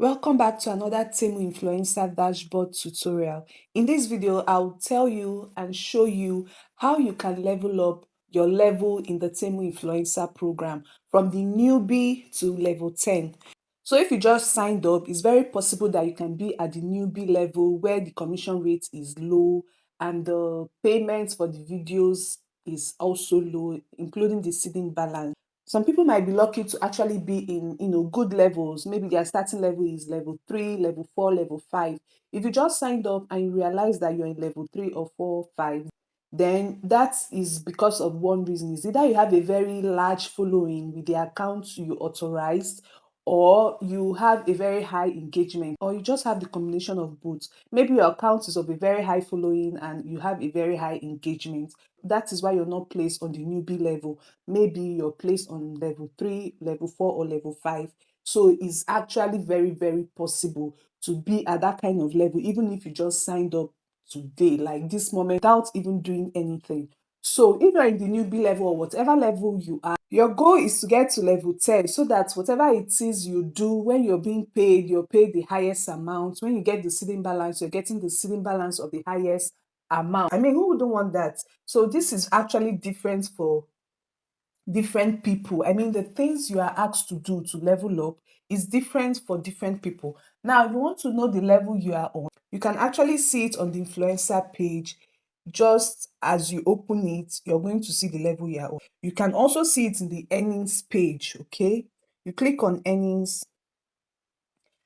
Welcome back to another Temu Influencer Dashboard tutorial. In this video, I'll tell you and show you how you can level up your level in the Temu Influencer Program from the newbie to level 10. So if you just signed up, it's very possible that you can be at the newbie level where the commission rate is low and the payments for the videos is also low, including the seeding balance. Some people might be lucky to actually be in, good levels. Maybe their starting level is level 3, level 4, level 5. If you just signed up and you realize that you're in level 3 or 4, 5, then that is because of one reason. Is either you have a very large following with the accounts you authorized, or you have a very high engagement, or you just have the combination of both. Maybe your account is of a very high following and you have a very high engagement. That is why you're not placed on the newbie level. Maybe you're placed on level 3, level 4, or level 5. So it's actually very, very possible to be at that kind of level, even if you just signed up today, like this moment, without even doing anything. So if you're in the newbie level or whatever level you are, your goal is to get to level 10 so that whatever it is you do, when you're being paid, you're paid the highest amount. When you get the seeding balance, you're getting the seeding balance of the highest amount. I mean, who wouldn't want that? So this is actually different for different people. I mean, the things you are asked to do to level up is different for different people. Now, if you want to know the level you are on, you can actually see it on the influencer page. Just as you open it, you're going to see the level you are on. You can also see it in the earnings page, okay? You click on earnings,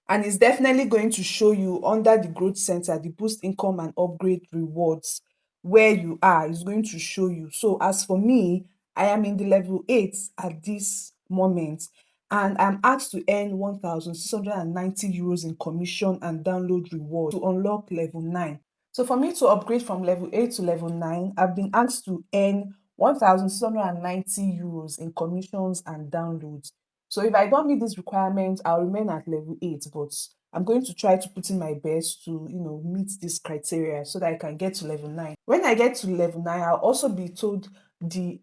and it's definitely going to show you under the growth center, the boost income and upgrade rewards, where you are. It's going to show you. So as for me, I am in the level 8 at this moment, and I'm asked to earn 1,690 euros in commission and download reward to unlock level 9. So for me to upgrade from level 8 to level 9, I've been asked to earn 1,690 euros in commissions and downloads. So if I don't meet this requirement, I'll remain at level 8, but I'm going to try to put in my best to, meet this criteria so that I can get to level 9. When I get to level 9, I'll also be told the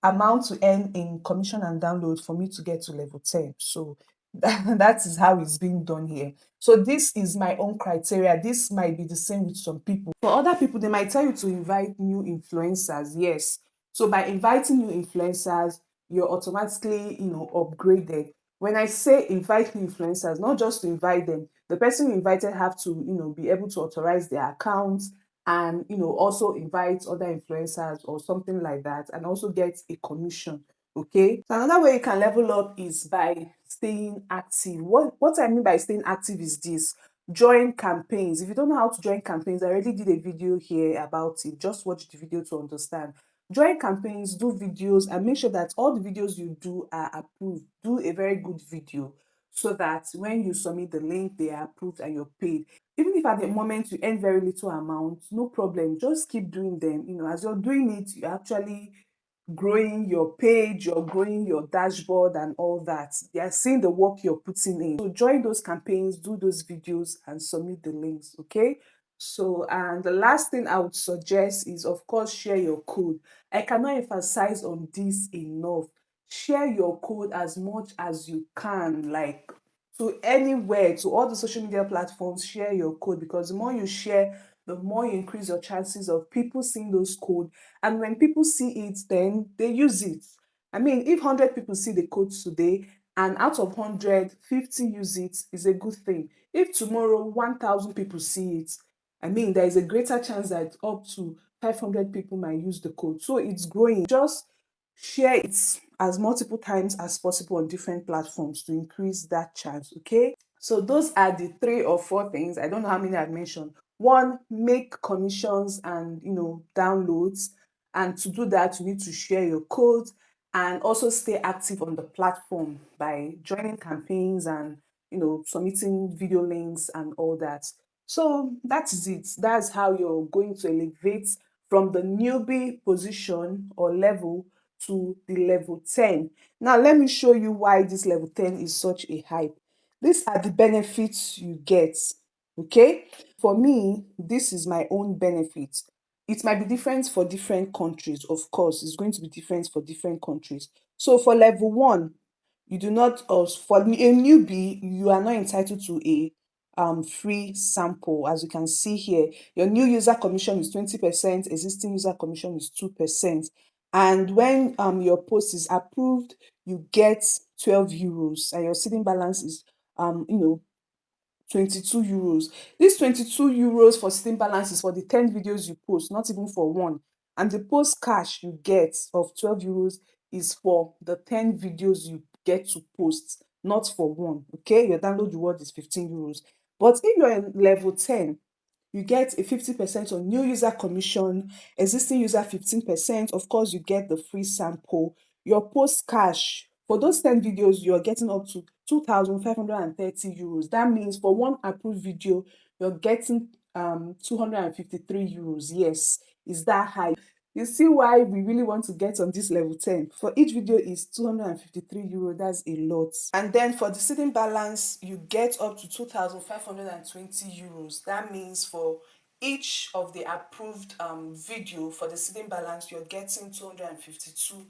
amount to earn in commission and download for me to get to level 10. So that is how it's being done here. So this is my own criteria. This might be the same with some people. For other people, they might tell you to invite new influencers. Yes. So by inviting new influencers, you're automatically, upgraded. When I say invite new influencers, not just to invite them, the person you invited have to, be able to authorize their accounts and, also invite other influencers or something like that and also get a commission. Okay. So another way you can level up is by staying active. What I mean by staying active is this: join campaigns. If you don't know how to join campaigns, I already did a video here about it. Just watch the video to understand. Join campaigns, do videos, and make sure that all the videos you do are approved. Do a very good video so that when you submit the link, they are approved and you're paid. Even if at the moment you earn very little amount, no problem. Just keep doing them. As you're doing it, you're actually growing your page, you're growing your dashboard and all that. They are seeing the work you're putting in. So join those campaigns, do those videos and submit the links, okay? So, and the last thing I would suggest is, of course, share your code. I cannot emphasize on this enough. Share your code as much as you can, like to anywhere, to all the social media platforms. Share your code, because the more you share, the more you increase your chances of people seeing those code. And when people see it, then they use it. I mean, if 100 people see the code today and out of 100, 50 use it, is a good thing. If tomorrow 1,000 people see it, I mean, there is a greater chance that up to 500 people might use the code. So it's growing. Just share it as multiple times as possible on different platforms to increase that chance, okay? So those are the 3 or 4 things. I don't know how many I've mentioned. One, make commissions and, downloads. And to do that, you need to share your code and also stay active on the platform by joining campaigns and, submitting video links and all that. So that is it. That's how you're going to elevate from the newbie position or level to the level 10. Now, let me show you why this level 10 is such a hype. These are the benefits you get, okay? For me, this is my own benefit. It might be different for different countries, of course. It's going to be different for different countries. So for level 1, You do not, for a newbie, you are not entitled to a free sample. As you can see here, your new user commission is 20%, existing user commission is 2%. And when your post is approved, you get 12 euros, and your seeding balance is 22 euros. This 22 euros for seeding balance is for the 10 videos you post, not even for one. And the post cash you get of 12 euros is for the 10 videos you get to post, not for one. Okay, your download reward is 15 euros. But if you're in level 10, you get a 50% on new user commission, existing user 15%. Of course, you get the free sample. Your post cash for those 10 videos, you're getting up to 2,530 euros. That means for one approved video, you're getting 253 euros. Yes, is that high? You see why we really want to get on this level 10. For each video is 253 euro. That's a lot. And then for the seeding balance, you get up to 2,520 euros. That means for each of the approved video for the seeding balance, you're getting 252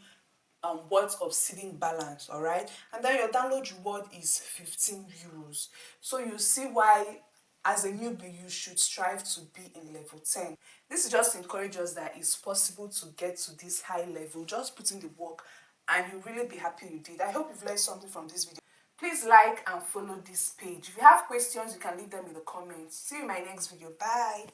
worth of seeding balance, all right? And then your download reward is 15 euros. So you see why as a newbie you should strive to be in level 10. This is just to encourage us that it's possible to get to this high level. Just put in the work and you'll really be happy you did. I hope you've learned something from this video. Please like and follow this page. If you have questions, you can leave them in the comments. See you in my next video. Bye.